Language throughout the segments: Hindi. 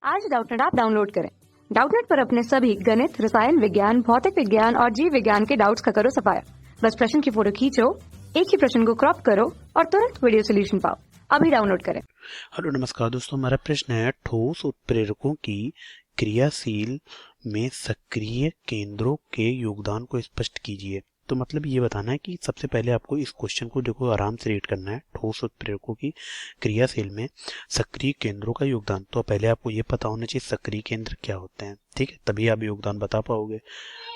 आज डाउटनेट ऐप डाउनलोड करें। डाउटनेट पर अपने सभी गणित, रसायन विज्ञान, भौतिक विज्ञान और जीव विज्ञान के डाउट्स का करो सफाया। बस प्रश्न की फोटो खींचो, एक ही प्रश्न को क्रॉप करो और तुरंत वीडियो सोल्यूशन पाओ। अभी डाउनलोड करें। हेलो नमस्कार दोस्तों, हमारा प्रश्न है ठोस उत्प्रेरकों की क्रियाशील में सक्रिय केंद्रों के योगदान को स्पष्ट कीजिए। तो मतलब ये बताना है कि सबसे पहले आपको इस क्वेश्चन को देखो आराम से रीड करना है। ठोस उत्प्रेरकों की क्रियाशील में सक्रिय केंद्रों का योगदान, तो पहले आपको ये पता होना चाहिए सक्रिय केंद्र क्या होते हैं, ठीक है, तभी आप योगदान बता पाओगे।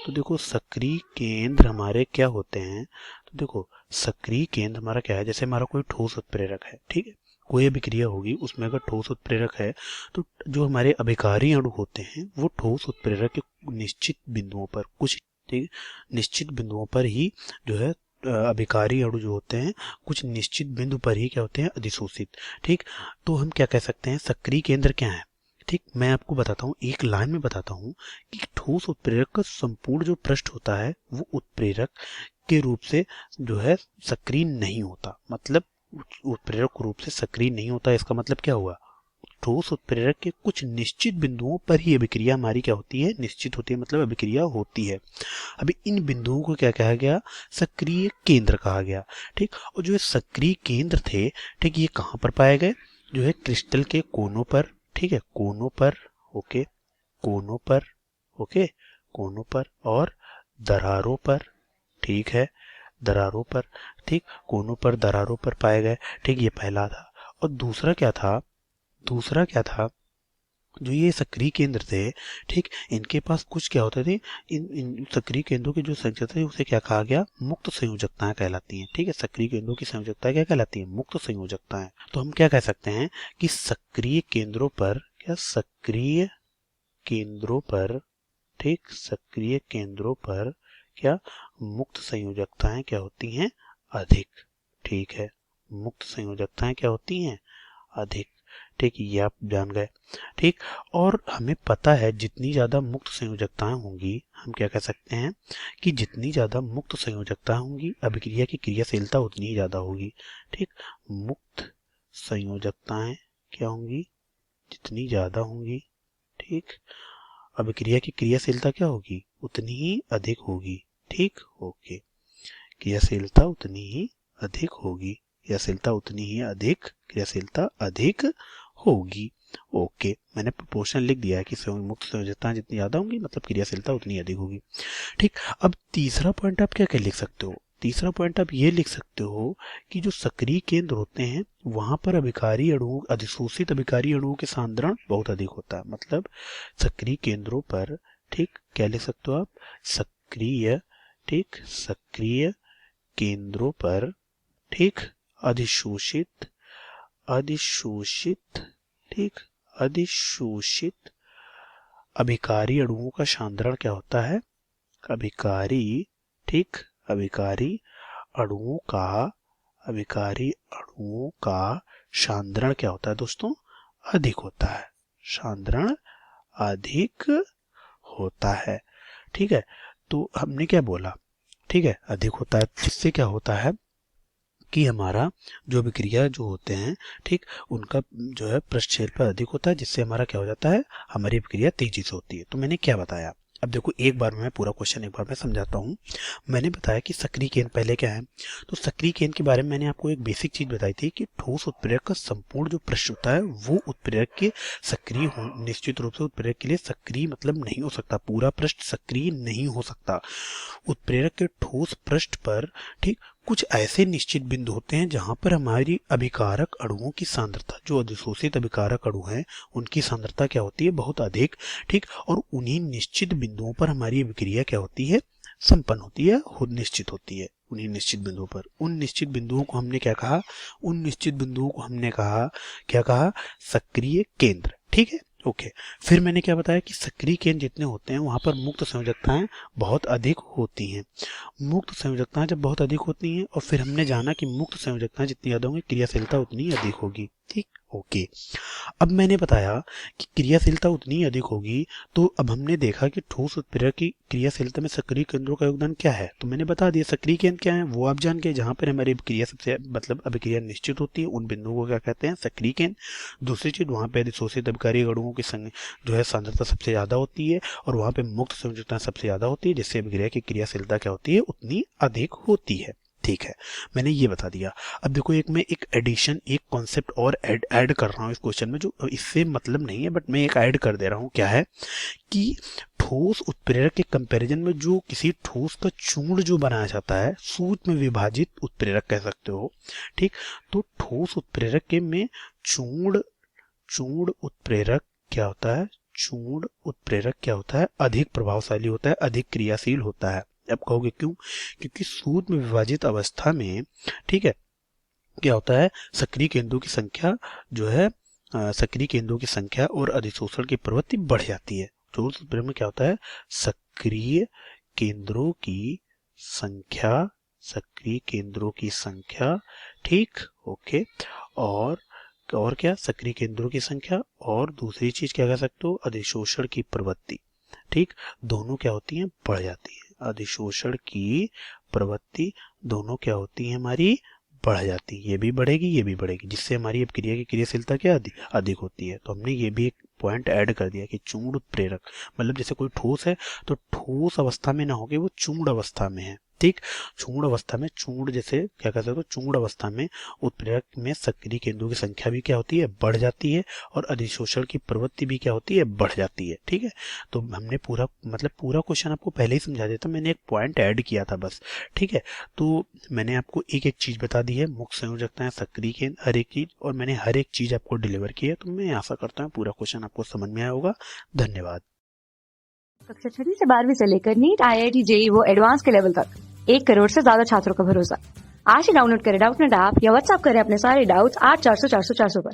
तो देखो सक्रिय केंद्र हमारे क्या होते हैं, तो देखो सक्रिय केंद्र हमारा क्या है, जैसे हमारा कोई ठोस उत्प्रेरक है, ठीक है, कोई अभिक्रिया होगी उसमें अगर ठोस उत्प्रेरक है तो जो हमारे अभिकारी अणु होते हैं वो ठोस उत्प्रेरक के निश्चित बिंदुओं पर कुछ निश्चित बिंदुओं पर ही जो है अभिकारी अणु जो होते हैं कुछ निश्चित बिंदु पर ही क्या होते हैं, अधिशोषित। ठीक, तो हम क्या कह सकते हैं, सक्रिय केंद्र क्या है। ठीक, मैं आपको बताता हूँ, एक लाइन में बताता हूँ कि ठोस उत्प्रेरक का संपूर्ण जो पृष्ठ होता है वो उत्प्रेरक के रूप से जो है सक्रिय नहीं होता। मतलब उत्प्रेरक रूप से सक्रिय नहीं होता, इसका मतलब क्या हुआ, ठोस उत्प्रेरक के कुछ निश्चित बिंदुओं पर ही अभिक्रिया हमारी क्या होती है, निश्चित होती है, मतलब अभिक्रिया होती है। अभी इन बिंदुओं को क्या कहा गया, सक्रिय केंद्र कहा गया। ठीक, और जो सक्रिय केंद्र थे, ठीक, ये कहाँ पर पाए गए, जो है क्रिस्टल के कोनों पर, ठीक है, कोनों पर, ओके, कोनों पर, ओके, कोनों पर और दरारों पर, ठीक है, दरारों पर, ठीक, कोनों पर दरारों पर पाए गए। ठीक, ये पहला था। और दूसरा क्या था, दूसरा क्या था, जो ये सक्रिय केंद्र थे, ठीक, इनके पास कुछ क्या होते थे, इन सक्रिय केंद्रों की जो संयोजकता है उसे क्या कहा गया, मुक्त संयोजकताएं कहलाती हैं। ठीक है, सक्रिय केंद्रों की संयोजकताएं क्या कहलाती हैं, मुक्त संयोजकताएं। तो हम क्या कह सकते हैं कि सक्रिय केंद्रों पर, क्या सक्रिय केंद्रों पर, ठीक, सक्रिय केंद्रों पर क्या मुक्त संयोजकताएं क्या होती हैं, अधिक। ठीक है, मुक्त संयोजकताएं क्या होती हैं, अधिक। ठीक, ये आप जान गए। ठीक, और हमें पता है जितनी ज्यादा मुक्त संयोजकताएं होंगी, हम क्या कह सकते हैं कि जितनी ज्यादा मुक्त संयोजकता होंगी अभिक्रिया की क्रियाशीलता उतनी ही ज्यादा होगी। ठीक, मुक्त संयोजकताएं क्या होंगी, जितनी ज्यादा होंगी, ठीक, अभिक्रिया की क्रियाशीलता क्या होगी, उतनी ही अधिक होगी। ठीक, ओके, क्रियाशीलता उतनी ही अधिक होगी, क्रियाशीलता उतनी ही अधिक, क्रियाशीलता अधिक होगी। ओके, मैंने प्रोपोर्शन लिख दिया है कि मुक्त संयोजकताएं जितनी ज्यादा होंगी मतलब क्रियाशीलता उतनी अधिक होगी। ठीक, अब तीसरा पॉइंट आप क्या क्या लिख सकते हो, तीसरा पॉइंट आप ये लिख सकते हो कि जो सक्रिय केंद्र होते हैं वहां पर अभिकारी अणुओं, अधिशोषित अभिकारी अणुओं के सांद्रण बहुत अधिक होता है। मतलब सक्रिय केंद्रों पर, ठीक, क्या लिख सकते हो आप, सक्रिय, ठीक, सक्रिय केंद्रों पर, ठीक, अधिशोषित, अधिशोषित, ठीक, अधिशोषित अभिकारी अणुओं का सांद्रण क्या होता है, अभिकारी, ठीक, अभिकारी अणुओं का, अभिकारी अणुओं का सांद्रण क्या होता है दोस्तों, अधिक होता है, सांद्रण अधिक होता है। ठीक है, तो हमने क्या बोला, ठीक है, अधिक होता है, जिससे क्या होता है कि हमारा जो अभिक्रिया जो होते हैं, ठीक, उनका जो है पृष्ठक्षेत्र अधिक होता है, जिससे हमारा क्या हो जाता है, हमारी अभिक्रिया तेजी से होती है। तो मैंने क्या बताया, अब देखो एक बार मैं पूरा क्वेश्चन एक बार मैं समझाता हूँ। मैंने बताया कि सक्रिय केंद्र पहले क्या है, तो सक्रिय केंद्र के बारे में मैंने आपको एक बेसिक चीज बताई थी कि ठोस उत्प्रेरक का संपूर्ण जो पृष्ठ होता है वो उत्प्रेरक के सक्रिय हो, निश्चित रूप से उत्प्रेरक के लिए सक्रिय मतलब नहीं हो सकता, पूरा पृष्ठ सक्रिय नहीं हो सकता। उत्प्रेरक के ठोस पृष्ठ पर, ठीक, कुछ ऐसे निश्चित बिंदु होते हैं जहां पर हमारी अभिकारक अणुओं की सांद्रता, जो अधिशोषित अभिकारक अणु हैं उनकी सांद्रता क्या होती है, बहुत अधिक। ठीक, और उन्हीं निश्चित बिंदुओं पर हमारी अभिक्रिया क्या होती है, संपन्न होती है, खुद निश्चित होती है। उन्हीं निश्चित बिंदुओं पर, उन निश्चित बिंदुओं को हमने क्या कहा, उन निश्चित बिंदुओं को हमने कहा, क्या कहा, सक्रिय केंद्र। ठीक है, ओके, फिर मैंने क्या बताया कि सक्रिय केंद्र जितने होते हैं वहां पर मुक्त संयोजकताएं बहुत अधिक होती हैं। मुक्त संयोजकताएं जब बहुत अधिक होती हैं और फिर हमने जाना कि मुक्त संयोजकताएं जितनी ज्यादा होंगी क्रियाशीलता उतनी अधिक होगी। ठीक, ओके। अब मैंने बताया कि क्रियाशीलता उतनी ही अधिक होगी, तो अब हमने देखा कि ठोस उत्प्रेरक की क्रियाशीलता में सक्रिय केंद्रों का योगदान क्या है, तो मैंने बता दिया सक्रिय केंद्र क्या है, वो आप जान गए। जहां पर हमारी क्रिया सबसे मतलब अभिक्रिया निश्चित होती है उन बिंदुओं को क्या कहते हैं, सक्रिय केंद्र। दूसरी चीज, वहां पे अधिशोषित अभिकारी अणुओं की जो है सांद्रता सबसे ज्यादा होती है और वहां पे मुक्त संयोजकता सबसे ज्यादा होती है, जिससे अभिक्रिया की क्रियाशीलता क्या होती है, उतनी अधिक होती है। ठीक है, मैंने ये बता दिया। अब देखो मैं एक एडिशन, एक कॉन्सेप्ट और ऐड कर रहा हूँ इस क्वेश्चन में, जो इससे मतलब नहीं है बट मैं एक ऐड कर दे रहा हूँ। क्या है कि ठोस उत्प्रेरक के कंपैरिजन में जो किसी ठोस का चूर्ण जो बनाया जाता है, सूक्ष्म विभाजित उत्प्रेरक कह सकते हो। ठीक, तो ठोस उत्प्रेरक के में चूर्ण उत्प्रेरक क्या होता है, चूर्ण उत्प्रेरक क्या होता है, अधिक प्रभावशाली होता है, अधिक क्रियाशील होता है। अब कहोगे क्यों, क्योंकि सूक्ष्म विभाजित अवस्था में, ठीक है, क्या होता है, सक्रिय केंद्रों की संख्या जो है, सक्रिय केंद्रों की संख्या और अधिशोषण की प्रवृत्ति बढ़ जाती है। ठोस उत्प्रेरक में क्या होता है, सक्रिय केंद्रों की संख्या, सक्रिय केंद्रों की संख्या, ठीक, ओके, और क्या, सक्रिय केंद्रों की संख्या और दूसरी चीज क्या कह सकते हो, अधिशोषण की प्रवृत्ति, ठीक, दोनों क्या होती हैं, बढ़ जाती है। अधिशोषण की प्रवृत्ति दोनों क्या होती है, हमारी बढ़ जाती है, ये भी बढ़ेगी ये भी बढ़ेगी, जिससे हमारी अभिक्रिया की क्रियाशीलता क्या अधिक होती है। तो हमने ये भी एक पॉइंट ऐड कर दिया कि चूर्ण उत्प्रेरक मतलब जैसे कोई ठोस है तो ठोस अवस्था में ना होके वो चूर्ण अवस्था में है। ठीक, चूर्ण अवस्था में, चूर्ण जैसे क्या कहते हैं, तो चूर्ण अवस्था में उत्प्रेरक में सक्रिय केंद्रों की संख्या भी क्या होती है, बढ़ जाती है और अधिशोषण की प्रवृत्ति भी क्या होती है, बढ़ जाती है। ठीक है, तो हमने पूरा क्वेश्चन आपको पहले ही समझा दिया था, मैंने एक पॉइंट ऐड किया था बस। ठीक है, तो मैंने आपको एक एक चीज बता दी है, मुक्त संयोजकता है, सक्रिय केंद्र, हर एक चीज, और मैंने हर एक चीज आपको डिलीवर की है। तो मैं आशा करता हूँ पूरा क्वेश्चन आपको समझ में आया होगा। धन्यवाद। कक्षा 6 से 12वीं से लेकर नीट, IIT, JEE वो एडवांस के लेवल तक 1 करोड़ से ज्यादा छात्रों का भरोसा। आज ही डाउनलोड करें डाउटनेट ऐप या व्हाट्सएप करें अपने सारे डाउट्स 8400 400 400 पर।